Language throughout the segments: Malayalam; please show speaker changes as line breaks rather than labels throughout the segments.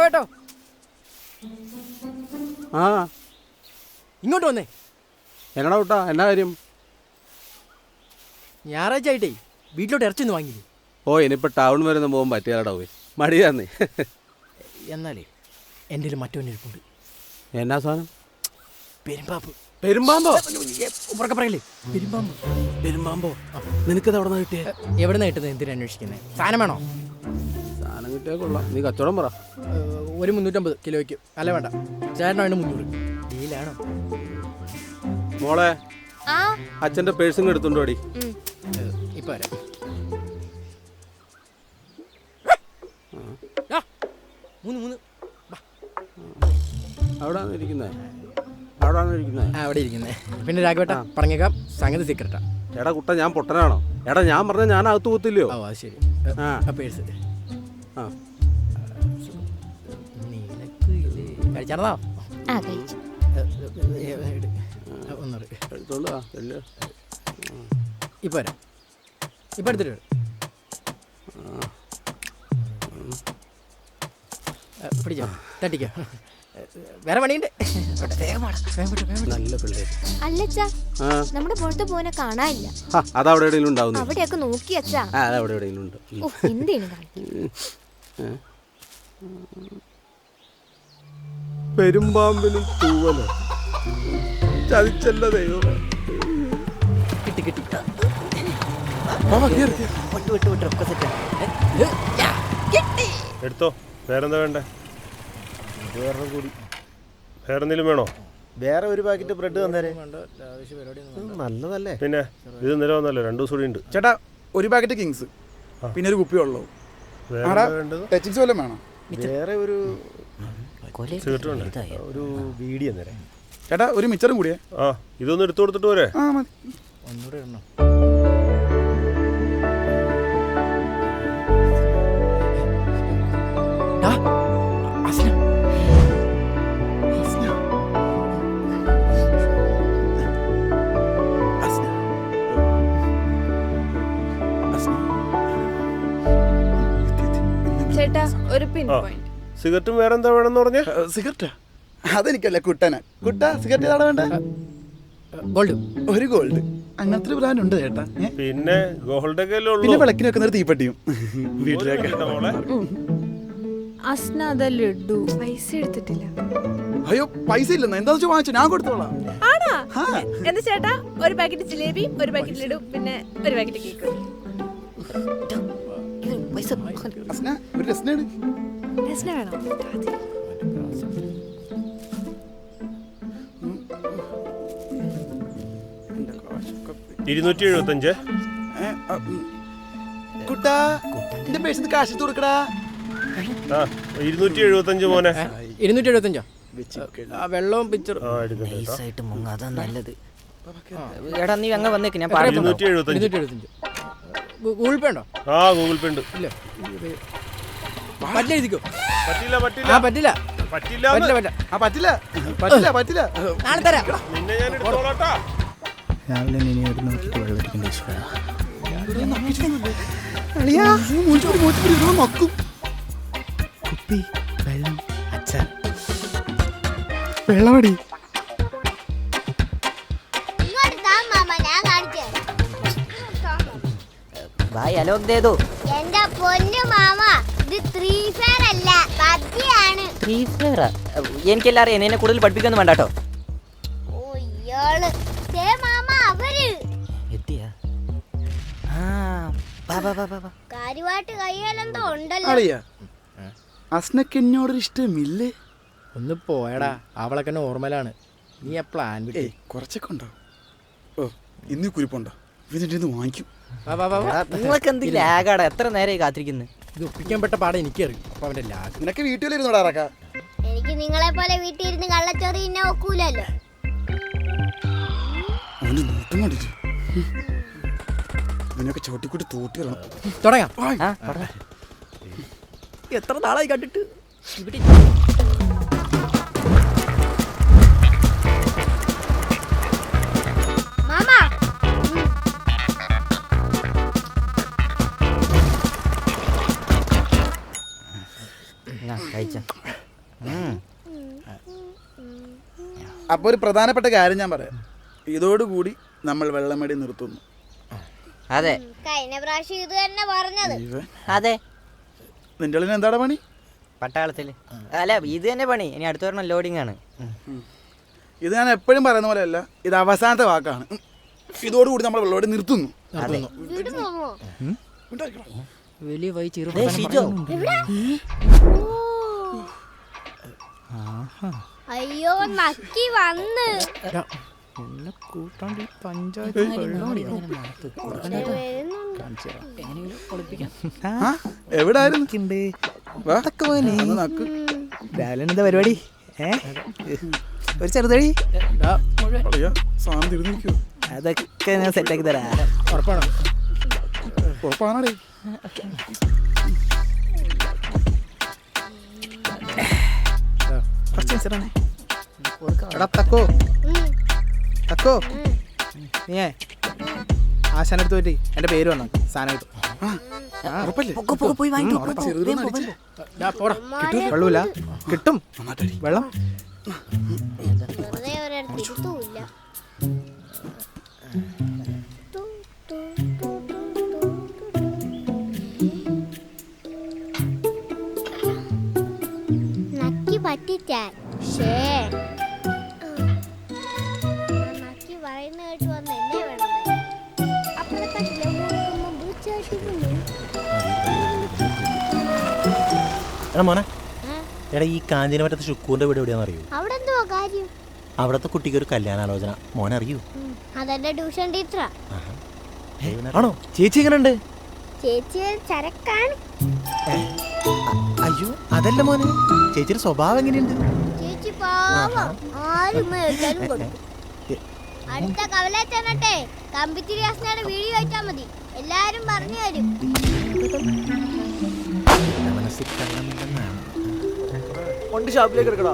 കേട്ടോ
ആ
ഇങ്ങോട്ട് വന്നേ.
എന്നടാ കൂട്ടാ, എന്നാ കാര്യം?
ഞായറാഴ്ച ആയിട്ടേ വീട്ടിലോട്ട് ഇറച്ചിന്ന് വാങ്ങിയില്ലേ?
ഓ ഇനിയിപ്പോൾ ടൗൺ വരെ ഒന്നും പോകാൻ പറ്റിയാലടാ പോയി, മടിയാന്നേ.
എന്നാലേ എൻ്റെ ഒരു മറ്റൊന്നിരിപ്പുണ്ട്.
എന്നാ സാധനം?
പെരുമ്പാമ്പ്.
പെരുമ്പാമ്പോ?
ഉറക്കെ പറയല്ലേ, പെരുമ്പാമ്പ്.
പെരുമ്പാമ്പോ? നിനക്കത് എവിടെ നിന്ന് കിട്ടിയേ?
എവിടെ നിന്ന് കിട്ടുന്നത്? എന്തിനാ അന്വേഷിക്കുന്നത്? സാധനം വേണോ?
സാധനം കിട്ടിയാൽ കൊള്ളാം, നീ കച്ചവടം പറ.
ഒരു 350 കിലോയ്ക്ക്. അല്ല വേണ്ട, ചേട്ടനാണ് 300. ഡീലാണോ?
മോളെ, അച്ഛൻ്റെ പേഴ്സും എടുത്തുണ്ടോ അടി?
ഇപ്പൊ വരാം.
അവിടാണ് ഇരിക്കുന്നത്? അവിടാണ് ഇരിക്കുന്നത്?
അവിടെ ഇരിക്കുന്നത്. പിന്നെ രാഘവേട്ട പറഞ്ഞേക്കാം, സംഗതി സീക്രട്ടാ.
എടാ കുട്ട, ഞാൻ പൊട്ടനാണോ? എടാ ഞാൻ പറഞ്ഞ ഞാൻ അകത്ത് പോകത്തില്ലയോ?
ഓ അത് ശരി. പേഴ്സ്
ആ
കഴിച്ചാണോ? ഇപ്പൊ വരാം. ഇപ്പൊ എടുത്തിട്ട് പിടിച്ചോ, തട്ടിക്കോ. വേറെ പണിയുണ്ട്.
നല്ല പിള്ളേര്.
അല്ലച്ചാ, നമ്മുടെ പുറത്ത് പോനെ കാണാനില്ല.
അതവിടെ എവിടെയെങ്കിലും ഉണ്ടാവും.
അവിടെയൊക്കെ നോക്കി അച്ഛാ.
അതവിടെ എവിടെയെങ്കിലും ഉണ്ട്. പെരുമ്പാമ്പിനും തൂവലോ? ചതിച്ചല്ല ദൈവമേ.
കിട്ടി കിട്ടി.
എടുത്തോ. വേറെന്താ വേണ്ടേ? വേറെന്തെങ്കിലും വേണോ?
വേറെ ഒരു പാക്കറ്റ് ബ്രെഡ് തന്നേരെ. നല്ലതല്ലേ?
പിന്നെ ഇത് നില വന്നല്ലോ, 2 ദിവസം കൂടി ഉണ്ട്.
ചേട്ടാ, ഒരു പാക്കറ്റ് കിങ്സ്, പിന്നെ ഒരു കുപ്പി വെള്ളവും. ടച്ചിങ്സ് വല്ലതും വേണം?
വേറെ ഒരു
ഒരു വീഡിയോ നേരെ.
ചേട്ടാ, ഒരു മിച്ചറും കൂടിയേ.
ആ, ഇതൊന്നും എടുത്തു കൊടുത്തിട്ട് പോരെ?
ആ മതി.
ഒന്നുകൂടെ ഇടണം.
ചേട്ടാ, ഒരു പിൻ പോയിന്റ്.
സിഗരറ്റും വേറെന്താ വേണമെന്ന് പറഞ്ഞേ?
സിഗരറ്റാ? അതെനിക്കല്ല, കുട്ടനാ. കുട്ട സിഗരറ്റ് ഏതാണ് വേണ്ട?
ഗോൾഡ്.
ഒരു ഗോൾഡ്. അങ്ങനത്തെ ബ്രാൻഡ് ഉണ്ട് ചേട്ടാ.
പിന്നെ ഗോൾഡ് ഒക്കെ
പിന്നെ വിളക്കിന് വെക്കുന്ന ഒരു തീപ്പെട്ടിയും വീട്ടിലേക്ക്.
അസ്ന അതല്ലേ ലഡു. പൈസ എടുത്തിട്ടില്ല.
അയ്യോ, പൈസ ഇല്ലെന്ന്. എന്താ വെച്ചാൽ വാങ്ങിച്ചു, ഞാൻ കൊടുത്തോളാം.
ആണോ? എന്താ ചേട്ടാ, ഒരു പാക്കറ്റ് ജിലേബി, ഒരു പാക്കറ്റ് ലഡു, പിന്നെ ഒരു പാക്കറ്റ് കേക്ക്.
അസ്ന, ഒരു രസനാണ്.
രസന വേണോ?
275.
കുട്ടാ, എന്റെ പേഴ്സിന് കാശ് കൊടുക്കടാ.
275 മോനെ.
275. വെള്ളവും പിക്ചറും.
നല്ലത്. എടാ നീ അങ്ങ് വന്നേക്ക്, ഞാൻ
275.
ഗൂഗിൾ പേ ഉണ്ടോ?
ആ, ഗൂഗിൾ പേ ഉണ്ട്.
ഇല്ല, പറ്റില്ല. എഴുതിക്കോ.
പറ്റില്ല പറ്റില്ല
പറ്റില്ല
പറ്റില്ല
പറ്റില്ല പറ്റില്ല പറ്റില്ല.
നാളെ തരാം.
നിന്നെ ഞാൻ എടുത്തോളാട്ടാ.
രാവിലെ ഇനി ഒരു നോക്കിട്ട് വെള്ളത്തിൻ്റെ കുപ്പി വെള്ളം അച്ഛൻ വെള്ളമടി.
എന്റെ പൊന്നു മാമ, ഇത് 3 ഫയർ അല്ല, പബ്ജിയാണ്.
3 ഫയർ? എനിക്കെല്ലാം അറിയാം, എന്നെ കൂടുതൽ പഠിപ്പിക്കൊന്നും വേണ്ട കേട്ടോ.
ഓ ഇയാള്. ദേ മാമ, അവര്
എത്തിയാ?
കാര്യമായിട്ട് കയ്യാലെന്തോ ഉണ്ടല്ലോ.
അറിയാ, അസ്നക്ക് എന്നോടൊരു ഇഷ്ടമില്ലേ?
ഒന്ന് പോയടാ, അവളൊക്കെ നോർമലാണ്. നീ ആ പ്ലാൻ വിട്ടേ.
കുറച്ചൊക്കെ ഉണ്ടോ? ഓ, ഇന്ന് കുരിപ്പുണ്ടോ? ഇതിന്റെ വാങ്ങിക്കും.
നിങ്ങൾക്ക് എന്ത് ലാഗാടാ, എത്ര നേരമായി കാത്തിരിക്കുന്നു?
ഇത് ഒപ്പിക്കാൻ പെട്ട പാടെ എനിക്കറിയും. അപ്പൊ അവന്റെ ലാഗ്.
നിനക്ക് വീട്ടിലിരുന്നോടാ ഇറക്കാ.
എനിക്ക് നിങ്ങളെ പോലെ വീട്ടിൽ ഇരുന്ന് കള്ളച്ചോറി ഇന്നെ ഒക്കൂലല്ലോ.
അവന്റെ നോട്ടം കണ്ടിട്ട് ഇതിനൊക്കെ ചോട്ടിക്കൂട്ടി തോട്ടികളാണ്.
തുടങ്ങാം. എത്ര നാളായി കണ്ടിട്ട്. ഇവിടെ
മാമ
അപ്പോൾ ഒരു പ്രധാനപ്പെട്ട കാര്യം ഞാൻ പറയാം. ഇതോടുകൂടി നമ്മൾ വെള്ളമടി നിർത്തുന്നു.
അതെ
കഴിഞ്ഞ പ്രാവശ്യം ഇത് തന്നെ പറഞ്ഞത്.
അതെ
നിന്റെ ഉള്ളിൽ എന്താണ് പണി?
പട്ടാളത്തില് അല്ല ഇത് തന്നെ പണി. ഇനി അടുത്ത പറഞ്ഞ ലോഡിംഗ് ആണ്.
ഇത് ഞാൻ എപ്പോഴും പറയുന്ന പോലെയല്ല, ഇത് അവസാനത്തെ വാക്കാണ്. ഇതോടുകൂടി നമ്മൾ വെള്ളമടി നിർത്തുന്നു.
വിടുമോ?
വലിയ വൈ
ദേ ഷിജോ.
അയ്യോ നക്കി വന്ന്.
കൂട്ടാണ്ട് പഞ്ചായത്ത്
എവിടായിരുന്നു?
രാവിലെ എന്താ പരിപാടി? ഒരു ചെറുതടി
സാധനം തിരിഞ്ഞിരിക്കോ?
അതൊക്കെ ഞാൻ സെറ്റാക്കി തരാം.
ഉറപ്പാണോ?
ഉറപ്പാണേ.
എടാ തക്കോ തക്കോ, നീയേ ആശാനടുത്ത് പോയിട്ട് എൻ്റെ പേര് വന്നു സാധനം കിട്ടും.
ഉറപ്പല്ലേ?
വെള്ളമില്ല കിട്ടും വെള്ളം.
വെറുതെ ഒരിടത്ത് ഇരുത്തൂല്ല. നക്കി പറ്റിച്ചാൻ. നക്കി പറയുന്ന കേട്ട് വന്ന് എന്നെ വേണം.
എടാ മോനെ, എടാ ഈ കാഞ്ഞിരമറ്റത്ത് ശുക്കൂറിന്റെ വീട് എവിടെയാണെന്ന് അറിയൂ?
അവിടെ എന്തുവാ കാര്യം?
അവിടത്തെ കുട്ടിക്ക് ഒരു കല്യാണാലോചന. മോനെ അറിയൂ?
അതെന്റെ ട്യൂഷൻ ടീച്ചറാ.
ആണോ? ചേച്ചി എങ്ങനെ ഉണ്ട്?
ചേച്ചി ചരക്കാണ്.
അയ്യോ അതല്ല മോനെ, ചേച്ചിയുടെ സ്വഭാവം എങ്ങനെയുണ്ട്?
ചേച്ചി പാവം, ആരും മേടിച്ചാലും കൊടുക്കും. അടുത്ത കവല ചെന്നട്ടെ കമ്പിത്തിരി അസ്നയുടെ വീഡിയോ വെച്ചാൽ മതി, എല്ലാരും പറഞ്ഞു തരും.
മനസ്സിൽ കള്ളമില്ലെന്നാണ്.
ഷാപ്പിലേക്ക് എടുക്കടാ.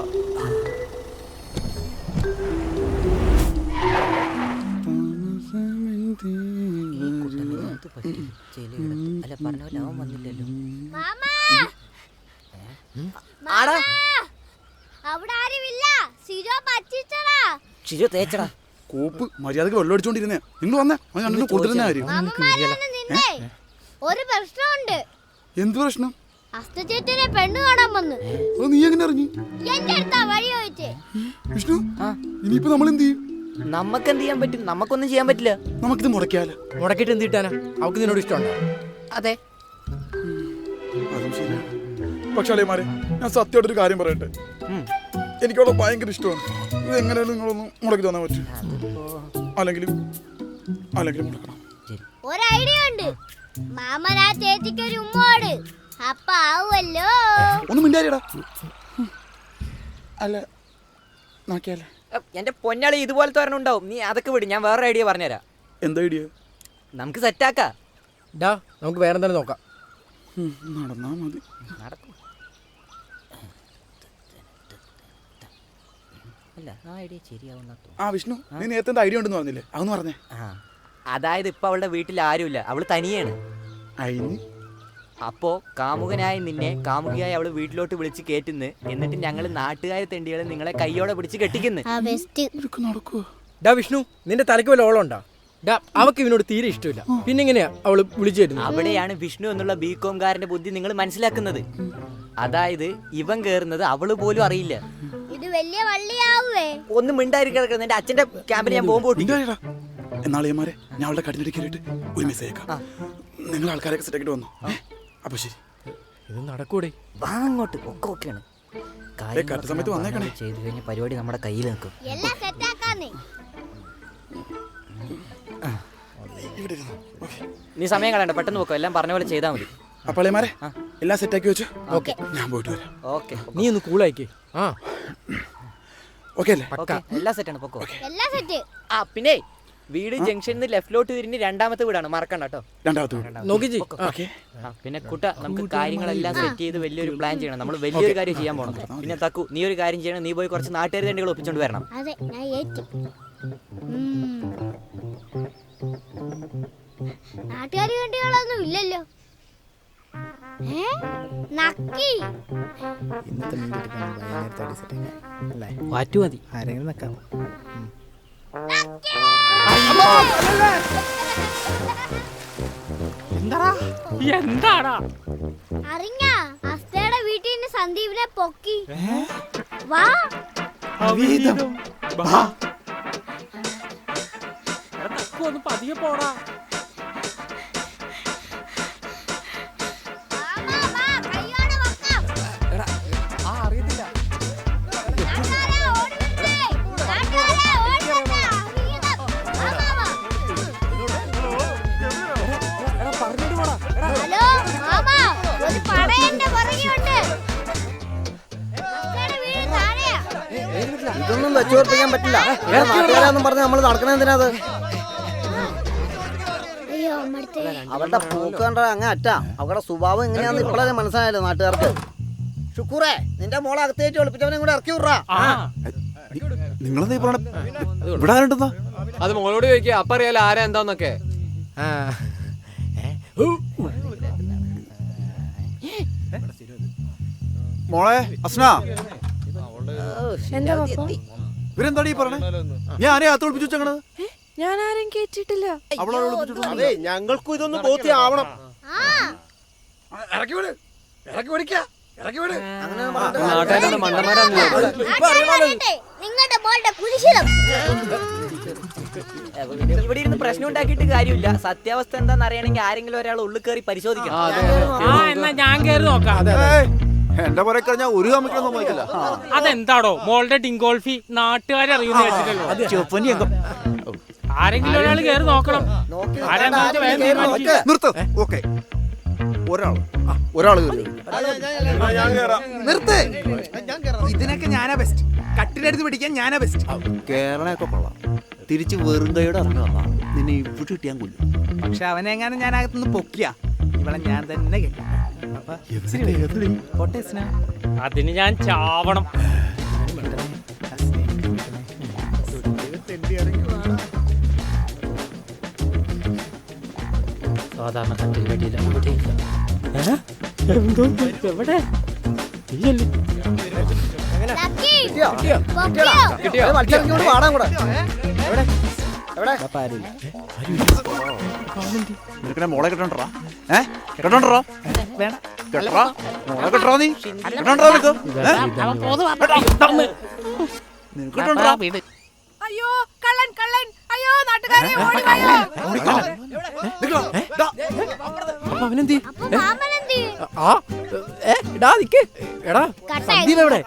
അല്ല പറഞ്ഞ പോലെ അവൻ വന്നില്ലല്ലോ.
മാമാ അവിടെ ആരുമില്ല. സിജോ പറ്റിച്ചടാ.
ഷിജോ തേച്ചടാ.
കൂപ്പ് മര്യാദക്ക് വെള്ളം അടിച്ചോണ്ടിരുന്നേ. നിങ്ങൾ വന്നേ കൊടുത്തിരുന്ന കാര്യം.
നിന്നേ ഒരു പ്രശ്നമുണ്ട്.
എന്ത് പ്രശ്നം?
അസ്തചേട്ടനെ പെണ്ണ് കാണാൻ വന്ന്.
അത് നീ എങ്ങനെ അറിഞ്ഞു?
എന്റെ അടുത്താ വഴി ചോദിച്ചേ.
വിഷ്ണു, ഇനിയിപ്പോ നമ്മൾ എന്ത് ചെയ്യും?
നമുക്ക് എന്ത് ചെയ്യാൻ പറ്റും? നമുക്കൊന്നും ചെയ്യാൻ പറ്റില്ല.
നമുക്കിത് മുടക്കിയാലോ?
മുടക്കിട്ട് എന്ത് കിട്ടാനാ? അവൾക്ക് നിന്നോട് ഇഷ്ടമുണ്ടോ?
അതെ
അതും ശരിയാണ്. പക്ഷേ അളിയന്മാരെ, ഞാൻ സത്യമായിട്ടൊരു കാര്യം പറയട്ടെ. എനിക്കവിടെ ഭയങ്കര ഇഷ്ടമാണ്. ഇത് എങ്ങനെയാലും നിങ്ങളൊന്ന് മുടക്കി തന്നാൻ പറ്റും. അല്ലെങ്കിൽ മുടക്കണം.
ഒരു ഐഡിയ ഉണ്ട്. മാമൻ ആ ചേച്ചിക്ക് ഒരു ഉമ്മോട് അപ്പ ആവുമല്ലോ.
ഒന്നും മിണ്ടാരിയടാ. അല്ല നോക്കിയാലേ.
എന്റെ പൊന്നാളി ഇതുപോലത്തെ ഒരെണ്ണം ഉണ്ടാവും. നീ അതൊക്കെ വിടും, ഞാൻ വേറെ ഐഡിയ പറഞ്ഞുതരാം.
എന്താ ഐഡിയ?
നമുക്ക് സെറ്റാക്കാം.
ഡാ നമുക്ക് വേറെ എന്തെങ്കിലും നോക്കാം.
നടന്നാ മതി.
നടക്കും. അല്ല ആ ഐഡിയ ശരിയാവുന്ന.
വിഷ്ണു, നീ നേരത്തെ എന്താ ഐഡിയ ഉണ്ടെന്ന് പറഞ്ഞില്ലേ? അതൊന്ന് പറഞ്ഞേ.
അതായത് ഇപ്പൊ അവളുടെ വീട്ടിൽ ആരുമില്ല, അവള് തനിയാണ്. അപ്പോ കാമുകനായ നിന്നെ കാമുകിയായി അവള് വീട്ടിലോട്ട് വിളിച്ച് കയറ്റുന്നു. എന്നിട്ട് ഞങ്ങൾ നാട്ടുകാരെ തെണ്ടികളെ നിങ്ങളെ കയ്യോടെ പിടിച്ച് കെട്ടിക്കുന്നു.
ഡാ വിഷ്ണു, നിന്റെ തലയ്ക്ക് വല്ല ഓളം ഉണ്ടാ? ഡാ അവക്ക് ഇവനോട് തീരെ ഇഷ്ടമില്ല. പിന്നെ എങ്ങനെയാ അവള് വിളിച്ചു തരുന്നത്?
അവിടെയാണ് വിഷ്ണു എന്നുള്ള ബികോംകാരന്റെ ബുദ്ധി നിങ്ങൾ മനസ്സിലാക്കുന്നത്. അതായത് ഇവൻ കേറുന്നത് അവള് പോലും അറിയില്ല.
ഇത് വലിയ വള്ളിയാവേ.
ഒന്നും മിണ്ടായിരിക്കും. എന്റെ അച്ഛന്റെ ക്യാമ്പിൽ ഞാൻ പോകുമ്പോൾ
എന്നാളിയന്മാരെ, ഞാൻ അവളുടെ കടിഞ്ഞടി കയറിയിട്ട് ഒരു മെസ്സേജ് അയക്കാം. നിങ്ങൾ ആൾക്കാരൊക്കെ സെറ്റാക്കിട്ട് വന്നു. അപ്പൊ ശരി,
ഇത് നടക്കൂടെ?
അങ്ങോട്ട് ഒക്കെ ഓക്കെയാണ്.
സമയത്ത് വന്നേക്കണേ.
ചെയ്തു കഴിഞ്ഞ പരിപാടി നമ്മുടെ കയ്യിൽ നിൽക്കും.
എല്ലാം സെറ്റാക്കാന്നേ.
നീ സമയം കളയണ്ട, പെട്ടെന്ന് നോക്കാം. എല്ലാം പറഞ്ഞ പോലെ ചെയ്താൽ മതി.
അപ്പോൾ അളിയന്മാരെ എല്ലാം സെറ്റാക്കി വെച്ചു. ഓക്കെ, ഞാൻ പോയിട്ട് വരാം.
ഓക്കെ,
നീ ഒന്ന് കൂളായിക്കേ.
ഓക്കെ അല്ലേ?
എല്ലാം സെറ്റാണ്. പൊക്കോ.
എല്ലാം സെറ്റ്.
പിന്നെ വീട് ജംഗ്ഷനിൽ നിന്ന് ലെഫ്റ്റിലോട്ട് തിരിഞ്ഞ് രണ്ടാമത്തെ വീടാണ്, മറക്കണ്ട കേട്ടോ.
നോക്കിച്ചി.
പിന്നെ കുട്ട, നമുക്ക് കാര്യങ്ങളെല്ലാം സെറ്റ് ചെയ്ത് വലിയൊരു പ്ലാൻ ചെയ്യണം. നമ്മൾ വലിയൊരു കാര്യം ചെയ്യാൻ പോകണം. പിന്നെ തക്കു, നീ ഒരു കാര്യം ചെയ്യണം. നീ പോയി കുറച്ച് നാട്ടുകാർ തണ്ടികൾ ഒപ്പിച്ചോണ്ട് വരണം.
അതെ, ഞാൻ ഏറ്റു. നാട്ടുകാർ കണ്ടികളൊന്നും ഇല്ലല്ലോ. നക്കി
ഇന്നത്തെ മീൻ കിട്ടിക്കാൻ നേരത്തെ അടിച്ചിട്ട് അല്ലേ
വാറ്റു മതി.
ആരെങ്കിലും നിൽക്കാം.
എന്താടാ
അറിഞ്ഞ അസ്തയുടെ വീട്ടിൽ നിന്ന് സന്ദീപിനെ പൊക്കി. വാ
ഒന്ന് പതിയെ പോടാ.
വാ, വാ, കയ്യോടെ വെക്കാം.
അറിയത്തില്ല.
നാട്ടുകാരെ ഓടി വരട്ടെ. നാട്ടുകാരെ ഓടി വരട്ടെ. അറിയണം. വാ, വാ, വാ. ഹലോ മാമ, ഒരു പട എന്റെ പുറകെയുണ്ട്. അസ്തയുടെ വീട് താഴെയാ.
ഇതൊന്നും വെച്ചുറപ്പിക്കാൻ പറ്റില്ല. നാട്ടുകാരാന്നും പറഞ്ഞ് നമ്മൾ നടക്കണ എന്തിനാ അത്?
അയ്യോ അമ്മടുത്തേ.
അവരുടെ പോക്ക് കണ്ട അങ്ങ് അറ്റാ. അവരുടെ സ്വഭാവം എങ്ങനെയാന്ന് ഇപ്പോഴേ മനസ്സിലായല്ലോ നാട്ടുകാർക്ക്. ഷുക്കൂറേ, നിന്റെ മോളെ അകത്തേറ്റ് ഒളിപ്പിച്ചവനെ കൂടെ ഇറക്കി വിട്രാ.
നിങ്ങളെന്താ ഈ പറയണേ? ഇവിടെ ആരുണ്ടെന്നാ?
അത് മോളോട് ചോദിക്കുക. അപ്പൊ അറിയാലോ ആരാ എന്താന്നൊക്കെ.
മോളെ അസ്ന,
എന്താ പപ്പ?
ഇവരെന്താടി ഈ പറയണേ? ഞാൻ ആരെയും അകത്ത് ഒളിപ്പിച്ചു വെച്ചേക്കണത്?
ഞാൻ ആരും കേട്ടിട്ടില്ല.
അവളെ ഒളിപ്പിച്ചിട്ടു.
അതെ ഞങ്ങൾക്കും ഇതൊന്ന് ബോധ്യമാവണം.
ആ
ഇറക്കി വിട്. ഇറക്കി പിടിക്കാ. ഇറക്കി വിട്.
ഞാൻ പറയട്ടെ, നിങ്ങളുടെ മോളുടെ കുരിശിലം.
ഇവിടെ ഇരുന്ന് പ്രശ്നം ഉണ്ടാക്കിയിട്ട് കാര്യമില്ല. സത്യാവസ്ഥ എന്താണെന്ന് അറിയണമെങ്കിൽ ആരെങ്കിലും ഒരാൾ ഉള്ളിൽ കയറി പരിശോധിക്കണം.
എന്നാ ഞാൻ കയറി നോക്കാം.
എന്റെ പുറകെ കഴിഞ്ഞാൽ ഒരു കമ്മിക്കൊന്നും സമ്മതിക്കില്ല.
അതെന്താടോ മോളുടെ ഡിങ്കോൾഫി നാട്ടുകാരെ അറിയുന്ന കേട്ടില്ലല്ലോ. ആരെങ്കിലും ഒരാൾ കയറി നോക്കണം.
നിർത്ത്. ഓക്കെ, ഒരാള് കയറി.
ഞാൻ കേറാം.
നിർത്ത്. ഇതിനൊക്കെ ഞാനാ ബെസ്റ്റ്. കട്ടിലെടുത്ത് പിടിക്കാൻ ഞാനാ ബെസ്റ്റ്.
കേരളയൊക്കെ കൊള്ളാം. തിരിച്ച് വെറും കൈയോടെ ഇറങ്ങി വന്നാ നിന്നെ ഇവിടെ കിട്ടിയാൻ കൊല്ലും.
പക്ഷെ അവനെങ്ങാനും ഞാൻ അകത്തുനിന്ന് പൊക്കിയാ ഇവളെ ഞാൻ തന്നെ കേൾക്കാം.
അതിന് ഞാൻ ചാവണം. സാധാരണ കട്ടിൽ വെടിയില്ല.
ലക്കി,
കിട്ടിയോ?
പൊക്കിയോ?
മത്സരം പാടാൻ കൂടെ.
നിനക്കിനെ മോളെ കെട്ടണ്ടാ? കെട്ടണ്ടാ?
വേണം.
കെട്ടറാ മോളെ കെട്ടറാ. നീ കെട്ടണ്ടാ? നിനക്ക് കെട്ടണ്ടാ?
അയ്യോ കള്ളൻ കള്ളൻ. അയ്യോ നാട്ടുകാരെ ഓടി വായോ.
അവനെന്തി?
അപ്പൊ മാമനെന്തി?
സന്ദീപ് എവിടെ?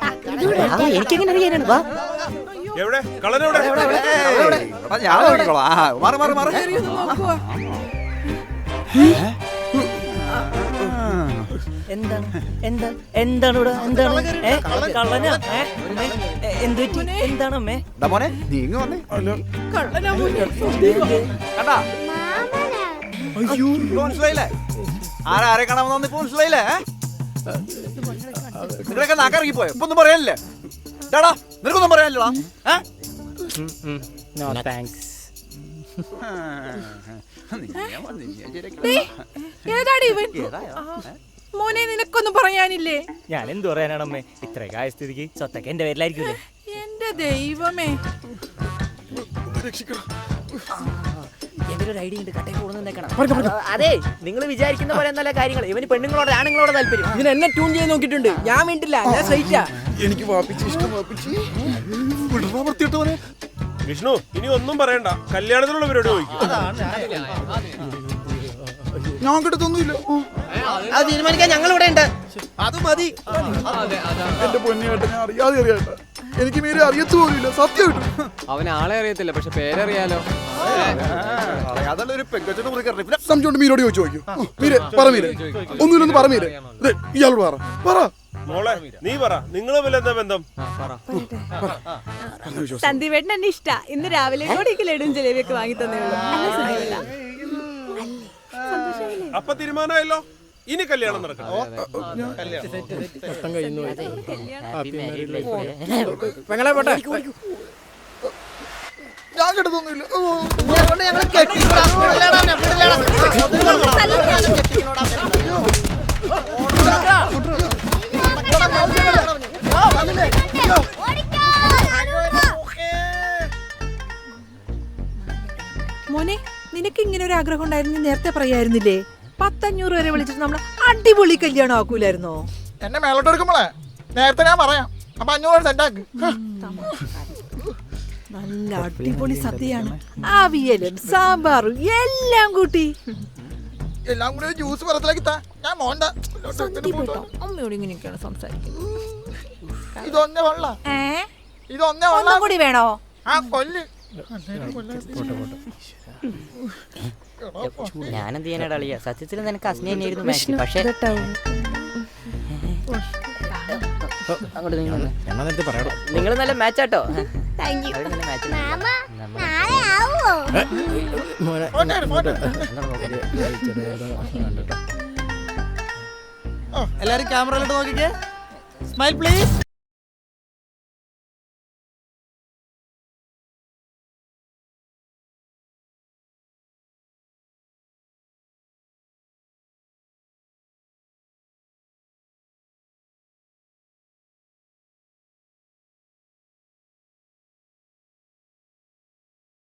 എനിക്കെങ്ങനെ അറിയാനാണ്? വാ.
എവിടെ കളനെവിടെ?
ഞാൻ നോക്കിക്കോളാം. മാറി മാറി മാറി.
എന്താണ് എന്താ എന്താണ് ഇവിടെ? എന്താണ് കള്ളനാ? എന്താണ് അമ്മേ?
മോനെ നീ ഇങ്ങ് വന്നേ.
കള്ളനാ.
കണ്ടാ?
മാമനാ.
ഇപ്പൊ മനസ്സിലായില്ലേ? ആരെ കാണാൻ വന്നു? ഇപ്പൊ മനസ്സിലായില്ലേ? നിങ്ങളൊക്കെ നാക്കിറങ്ങി പോയോ? ഇപ്പൊ ഒന്നും പറയാനില്ലേ? ഡാടാ നിനക്കൊന്നും പറയാനില്ലടാ.
No thanks.
ഏതാടി ഇവൻ? മോനെ നിനക്കൊന്നും പറയാനില്ലേ?
ഞാൻ എന്ത് പറയാനാണമ്മേ? ഇത്രയൊക്കെ ആയ സ്ഥിതിക്ക് സ്വത്തൊക്കെ എന്റെ പേരിലായിരിക്കൂലേ?
എന്റെ ദൈവമേ.
എന്റെ ഒരു ഐഡിയ ഉണ്ട്. കട്ടയിൽ കൂടുന്നേക്കണം. അതെ, നിങ്ങൾ വിചാരിക്കുന്ന പോലെ നല്ല കാര്യങ്ങൾ. ഇവന് പെണ്ണുങ്ങളോട് ആണുങ്ങളോട് താല്പര്യം.
ഇതിന് എന്നെ ട്യൂൺ ചെയ്ത് നോക്കിയിട്ടുണ്ട്. ഞാൻ വേണ്ടില്ല, ഞാൻ സ്ട്രൈറ്റാ.
എനിക്ക് വാപ്പിച്ച് ഇഷ്ടം. വാപ്പിച്ച് വൃത്തിയിട്ട് പോലെ.
വിഷ്ണു ഇനി ഒന്നും പറയണ്ട. കല്യാണത്തിനുള്ള പരിപാടി ചോദിക്കും.
ഞാൻ കിട്ടത്തൊന്നുമില്ല.
അത് തീരുമാനിക്കാൻ ഞങ്ങൾ ഇവിടെ ഉണ്ട്.
അത് മതി.
എന്റെ പൊന്നിയായിട്ട് ഞാൻ അറിയാതെ എനിക്ക് മീരെ അറിയത്തു പോലില്ല. സത്യമായിട്ടും
അവൻ ആളെ അറിയത്തില്ല, പക്ഷെ പേരറിയാലോ.
അതല്ല ഒരു പെങ്കച്ചോട് മുറിക്കറില്ല.
സംശയം മീരോട് ചോദിച്ചു നോക്കിയോ? മീരെ പറ. മീരെ ഒന്നുമില്ലൊന്ന് പറ. മീരെ ഇയാളോട് പറ. പറ.
മോളെ നീ പറ. നിങ്ങള് തമ്മിൽ എന്താ ബന്ധം?
സന്ദീപേട്ടൻ എന്നെ ഇഷ്ടാ. ഇന്ന് രാവിലെ കൂടി ലഡും ജലേബിയൊക്കെ വാങ്ങി തന്നേ ഉള്ളൂ.
അപ്പൊ തീരുമാനമായല്ലോ. ഇനി കല്യാണം നടക്കണം.
പെങ്ങളെ പോട്ടെ.
ഞാൻ കിട്ടത്തൊന്നുമില്ല.
ഞങ്ങൾ കെട്ടി
നിനക്ക് ഇങ്ങനെ ഒരു ആഗ്രഹം ഉണ്ടായിരുന്നു നേരത്തെ പറയായിരുന്നില്ലേ? 500 വരെ വിളിച്ചിട്ട് നമ്മൾ അടിപൊളി കല്യാണം ആക്കൂലായിരുന്നോ?
എന്നെ മേലോട്ട് എടുക്കുമ്പോളേ നേരത്തെ ഞാൻ പറയാം. അപ്പൊ 500 സെന്റാക്ക്.
നല്ല അടിപൊളി സദ്യയാണ്. അവിയലും സാമ്പാറും എല്ലാം കൂട്ടി.
എല്ലാം കൂടി ജ്യൂസ് വെള്ളത്തിലേക്ക് താ. ഞാൻ മോണ്ട.
അമ്മയോട് ഇങ്ങനെയൊക്കെയാണ് സംസാരിക്കുന്നത്.
ഇതൊന്നേ വെള്ള. ഇതൊന്നേ വെള്ള.
ഒന്നും കൂടി വേണോ?
ആ കൊല്ല്.
ഞാനെന്ത് ചെയ്യാനാടാ അളിയ? സത്യത്തിൽ നിനക്ക് അസ്ന തന്നെയായിരുന്നു മാച്ച്. പക്ഷേ അങ്ങോട്ട് നിങ്ങൾ നല്ല മാച്ചാട്ടോ.
മാമ നാളെ ആവോ?
എല്ലാരും ക്യാമറയിലോട്ട് നോക്കിക്കേ. Smile please.